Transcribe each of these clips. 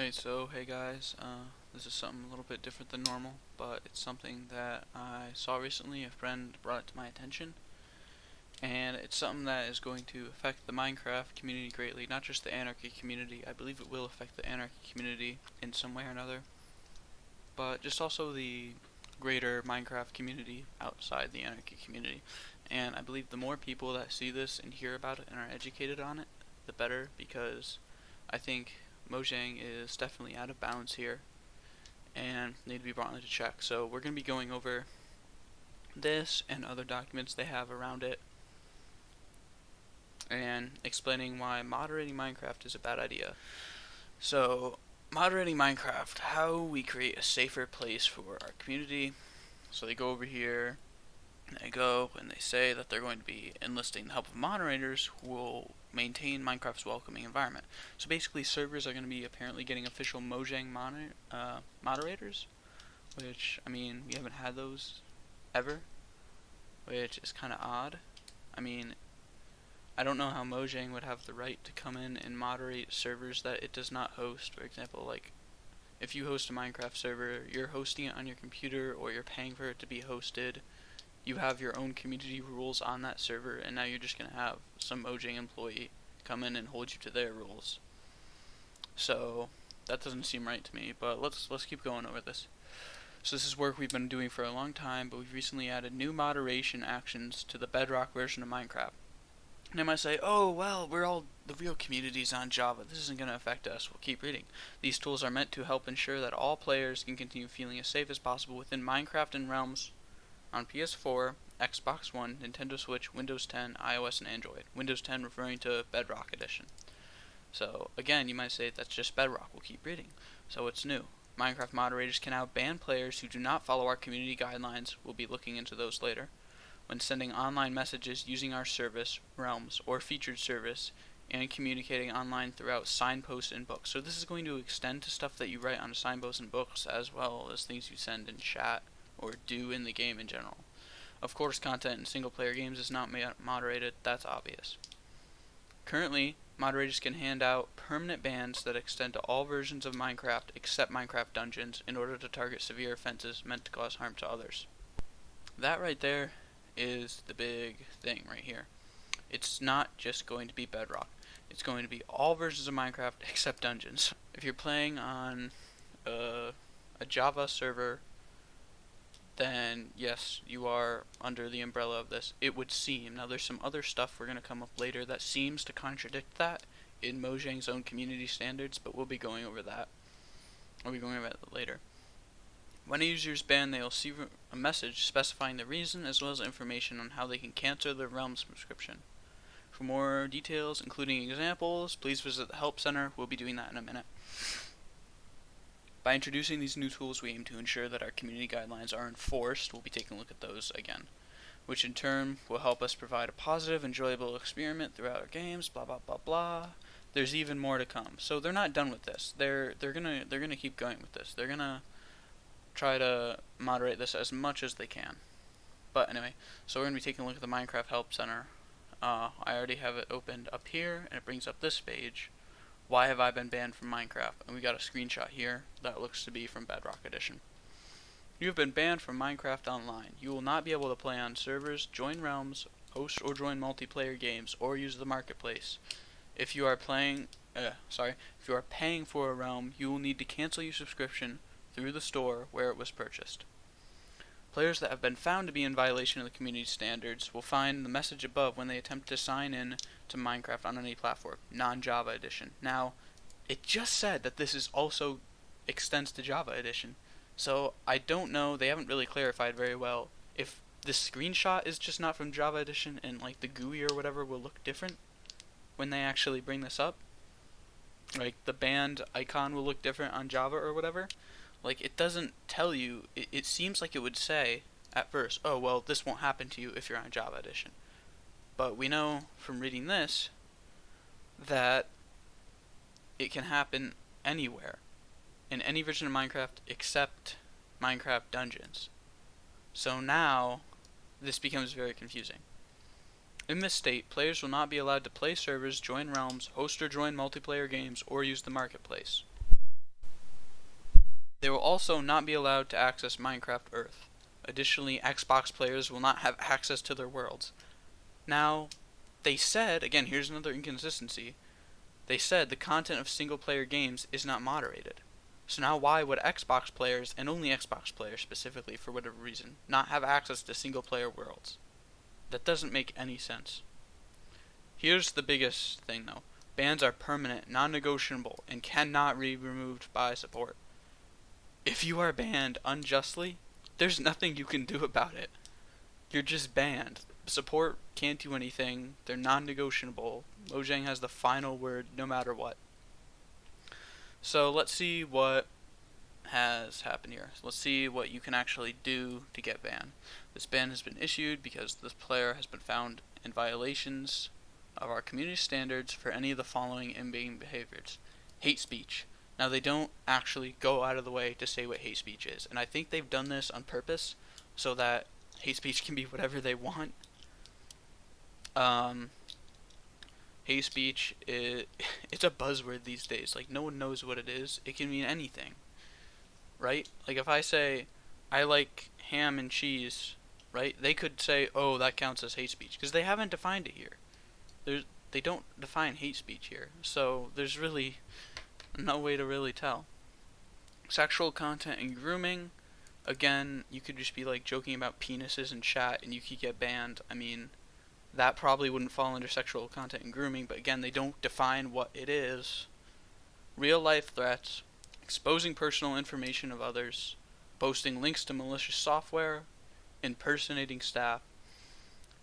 Alright, so hey guys, this is something a little bit different than normal, but it's something that I saw recently. A friend brought it to my attention, and it's something that is going to affect the Minecraft community greatly, not just the Anarchy community. I believe it will affect the Anarchy community in some way or another, but just also the greater Minecraft community outside the Anarchy community. And I believe the more people that see this and hear about it and are educated on it, the better, because I think Mojang is definitely out of bounds here and need to be brought into check. So we're going to be going over this and other documents they have around it and explaining why moderating Minecraft is a bad idea. So moderating Minecraft, how we create a safer place for our community. So they go over here, and they go and they say that they're going to be enlisting the help of moderators who will maintain Minecraft's welcoming environment. So basically servers are going to be apparently getting official Mojang moderators, which, I mean, we haven't had those ever, which is kind of odd. I mean, I don't know how Mojang would have the right to come in and moderate servers that it does not host. For example, like, if you host a Minecraft server, you're hosting it on your computer or you're paying for it to be hosted. You have your own community rules on that server, and now you're just going to have some Mojang employee come in and hold you to their rules. So that doesn't seem right to me, but let's keep going over this. So this is work we've been doing for a long time, but we've recently added new moderation actions to the Bedrock version of Minecraft. And they might say, oh, well, the real community's on Java. This isn't going to affect us. We'll keep reading. These tools are meant to help ensure that all players can continue feeling as safe as possible within Minecraft and realms on PS4, Xbox One, Nintendo Switch, Windows 10, iOS, and Android. Windows 10 referring to Bedrock Edition. So, again, you might say that's just Bedrock. We'll keep reading. So what's new? Minecraft moderators can now ban players who do not follow our community guidelines. We'll be looking into those later. When sending online messages using our service, realms, or featured service, and communicating online throughout signposts and books. So this is going to extend to stuff that you write on signposts and books, as well as things you send in chat or do in the game in general. Of course, content in single-player games is not moderated, that's obvious. Currently, moderators can hand out permanent bans that extend to all versions of Minecraft except Minecraft Dungeons in order to target severe offenses meant to cause harm to others. That right there is the big thing right here. It's not just going to be Bedrock. It's going to be all versions of Minecraft except Dungeons. If you're playing on a Java server, then yes, you are under the umbrella of this, it would seem. Now there's some other stuff we're going to come up later that seems to contradict that in Mojang's own community standards, but we'll be going over that. We'll be going over that later. When a user is banned, they will see a message specifying the reason as well as information on how they can cancel their Realm subscription. For more details, including examples, please visit the Help Center. We'll be doing that in a minute. By introducing these new tools, we aim to ensure that our community guidelines are enforced. We'll be taking a look at those again, which in turn will help us provide a positive, enjoyable experiment throughout our games. Blah blah blah blah. There's even more to come. So they're not done with this. They're gonna keep going with this. They're gonna try to moderate this as much as they can. But anyway, so we're gonna be taking a look at the Minecraft Help Center. I already have it opened up here, and it brings up this page. Why have I been banned from Minecraft? And we got a screenshot here that looks to be from Bedrock Edition. You have been banned from Minecraft Online. You will not be able to play on servers, join realms, host or join multiplayer games, or use the marketplace. If you are paying for a realm, you will need to cancel your subscription through the store where it was purchased. Players that have been found to be in violation of the community standards will find the message above when they attempt to sign in to Minecraft on any platform, non-Java edition. Now, it just said that this is also extends to Java edition, so I don't know, they haven't really clarified very well if this screenshot is just not from Java edition and like the GUI or whatever will look different when they actually bring this up. Like the band icon will look different on Java or whatever. Like, it doesn't tell you, it seems like it would say at first, oh, well, this won't happen to you if you're on Java Edition. But we know from reading this that it can happen anywhere, in any version of Minecraft except Minecraft Dungeons. So now, this becomes very confusing. In this state, players will not be allowed to play servers, join realms, host or join multiplayer games, or use the marketplace. They will also not be allowed to access Minecraft Earth. Additionally, Xbox players will not have access to their worlds. Now, they said, again, here's another inconsistency, they said the content of single-player games is not moderated. So now why would Xbox players, and only Xbox players specifically for whatever reason, not have access to single-player worlds? That doesn't make any sense. Here's the biggest thing though. Bans are permanent, non-negotiable, and cannot be removed by support. If you are banned unjustly, there's nothing you can do about it. You're just banned. Support can't do anything. They're non-negotiable. Mojang has the final word no matter what. So let's see what has happened here. Let's see what you can actually do to get banned. This ban has been issued because this player has been found in violations of our community standards for any of the following in-game behaviors. Hate speech. Now, they don't actually go out of the way to say what hate speech is, and I think they've done this on purpose so that hate speech can be whatever they want. Hate speech, it's a buzzword these days. Like, no one knows what it is. It can mean anything, right? Like, if I say, I like ham and cheese, right? They could say, oh, that counts as hate speech, because they haven't defined it here. They don't define hate speech here, so there's really no way to really tell. Sexual content and grooming, again, you could just be like joking about penises in chat and you could get banned. I mean, that probably wouldn't fall under sexual content and grooming, but again, they don't define what it is. Real life threats, exposing personal information of others, posting links to malicious software, impersonating staff,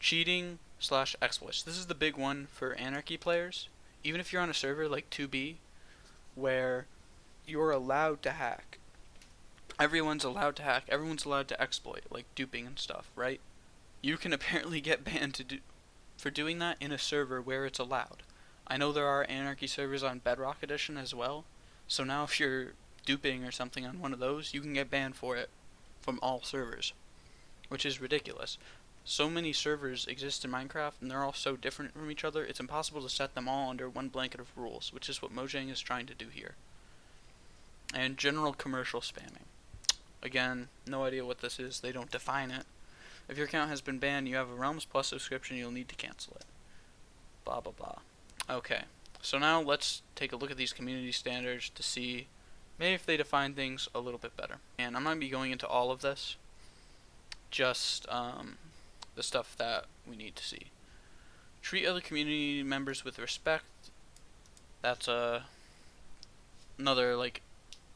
cheating/exploits. This is the big one for Anarchy players. Even if you're on a server like 2B, where you're allowed to hack. Everyone's allowed to hack. Everyone's allowed to exploit, like duping and stuff, right? You can apparently get banned for doing that in a server where it's allowed. I know there are Anarchy servers on Bedrock Edition as well, so now if you're duping or something on one of those, you can get banned for it from all servers, which is ridiculous. So many servers exist in Minecraft, and they're all so different from each other, it's impossible to set them all under one blanket of rules, which is what Mojang is trying to do here. And general commercial spamming. Again, no idea what this is, they don't define it. If your account has been banned, you have a Realms Plus subscription, you'll need to cancel it. Blah blah blah. Okay, so now let's take a look at these community standards to see maybe if they define things a little bit better. And I'm not going to be going into all of this, just the stuff that we need to see. Treat other community members with respect. That's another, like,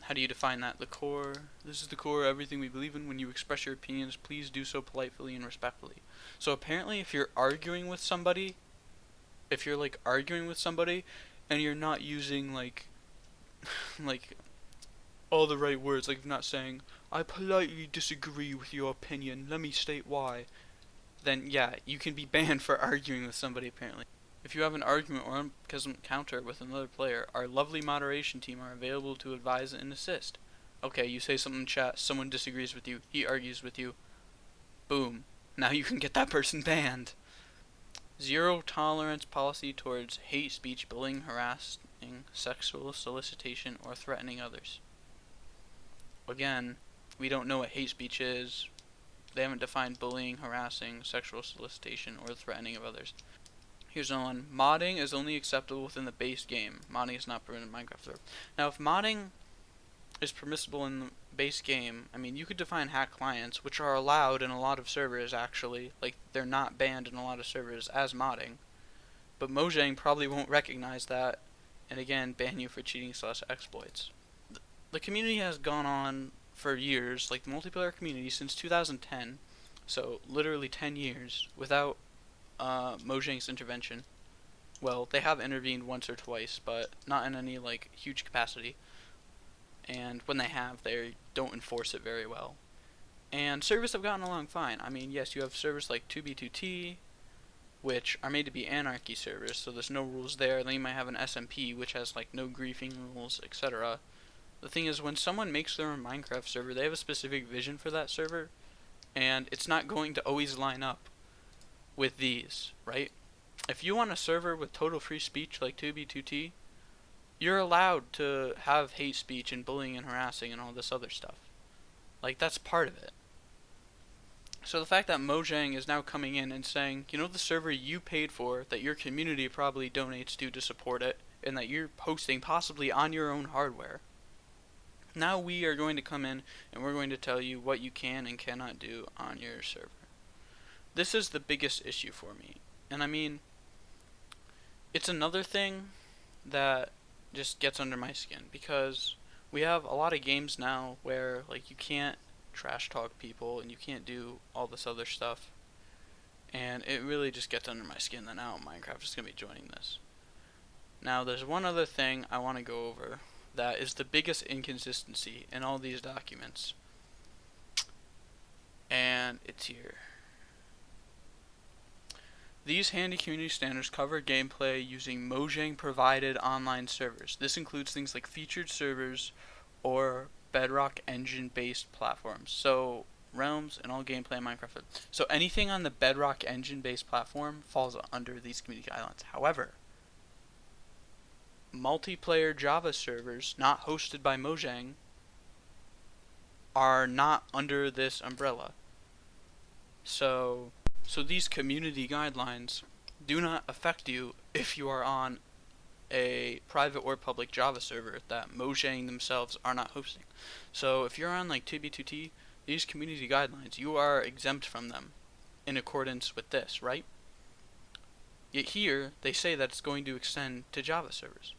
how do you define that? The core. This is the core of everything we believe in. When you express your opinions, please do so politely and respectfully. So apparently if you're arguing with somebody, and you're not using like like all the right words, like if you're not saying, I politely disagree with your opinion, let me state why, then yeah, you can be banned for arguing with somebody apparently. If you have an argument or unpleasant encounter with another player, our lovely moderation team are available to advise and assist. Okay, you say something in chat, someone disagrees with you, he argues with you, boom, now you can get that person banned. Zero tolerance policy towards hate speech, bullying, harassing, sexual solicitation, or threatening others. Again, we don't know what hate speech is. They haven't defined bullying, harassing, sexual solicitation, or threatening of others. Here's another one. Modding is only acceptable within the base game. Modding is not permitted in Minecraft server. Now, if modding is permissible in the base game, I mean, you could define hack clients, which are allowed in a lot of servers, actually. Like, they're not banned in a lot of servers as modding. But Mojang probably won't recognize that, and again, ban you for cheating/exploits. The community has gone on for years, like the multiplayer community, since 2010, so literally 10 years, without Mojang's intervention. Well, they have intervened once or twice, but not in any like huge capacity. And when they have, they don't enforce it very well. And servers have gotten along fine. I mean, yes, you have servers like 2B2T, which are made to be Anarchy servers, so there's no rules there. Then you might have an SMP, which has like no griefing rules, etc. The thing is, when someone makes their own Minecraft server, they have a specific vision for that server, and it's not going to always line up with these, right? If you want a server with total free speech like 2B2T, you're allowed to have hate speech and bullying and harassing and all this other stuff. Like, that's part of it. So the fact that Mojang is now coming in and saying, you know, the server you paid for, that your community probably donates to support it, and that you're hosting possibly on your own hardware, now we are going to come in and we're going to tell you what you can and cannot do on your server. This is the biggest issue for me. And I mean, it's another thing that just gets under my skin, because we have a lot of games now where, like, you can't trash talk people and you can't do all this other stuff, and it really just gets under my skin that now Minecraft is going to be joining this. Now there's one other thing I want to go over that is the biggest inconsistency in all these documents, and it's here. These handy community standards cover gameplay using Mojang provided online servers. This includes things like featured servers or Bedrock engine based platforms. So realms and all gameplay in Minecraft. So anything on the Bedrock engine based platform falls under these community guidelines. However, multiplayer Java servers not hosted by Mojang are not under this umbrella. So these community guidelines do not affect you if you are on a private or public Java server that Mojang themselves are not hosting. So if you're on like 2b2t, these community guidelines, you are exempt from them in accordance with this, right? Yet here, they say that it's going to extend to Java servers.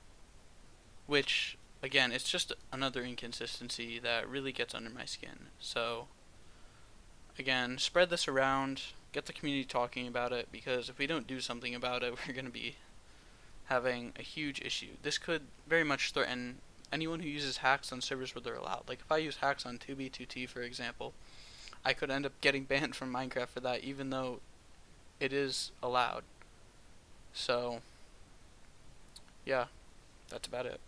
Which, again, it's just another inconsistency that really gets under my skin. So, again, spread this around, get the community talking about it, because if we don't do something about it, we're going to be having a huge issue. This could very much threaten anyone who uses hacks on servers where they're allowed. Like, if I use hacks on 2b2t, for example, I could end up getting banned from Minecraft for that, even though it is allowed. So, yeah, that's about it.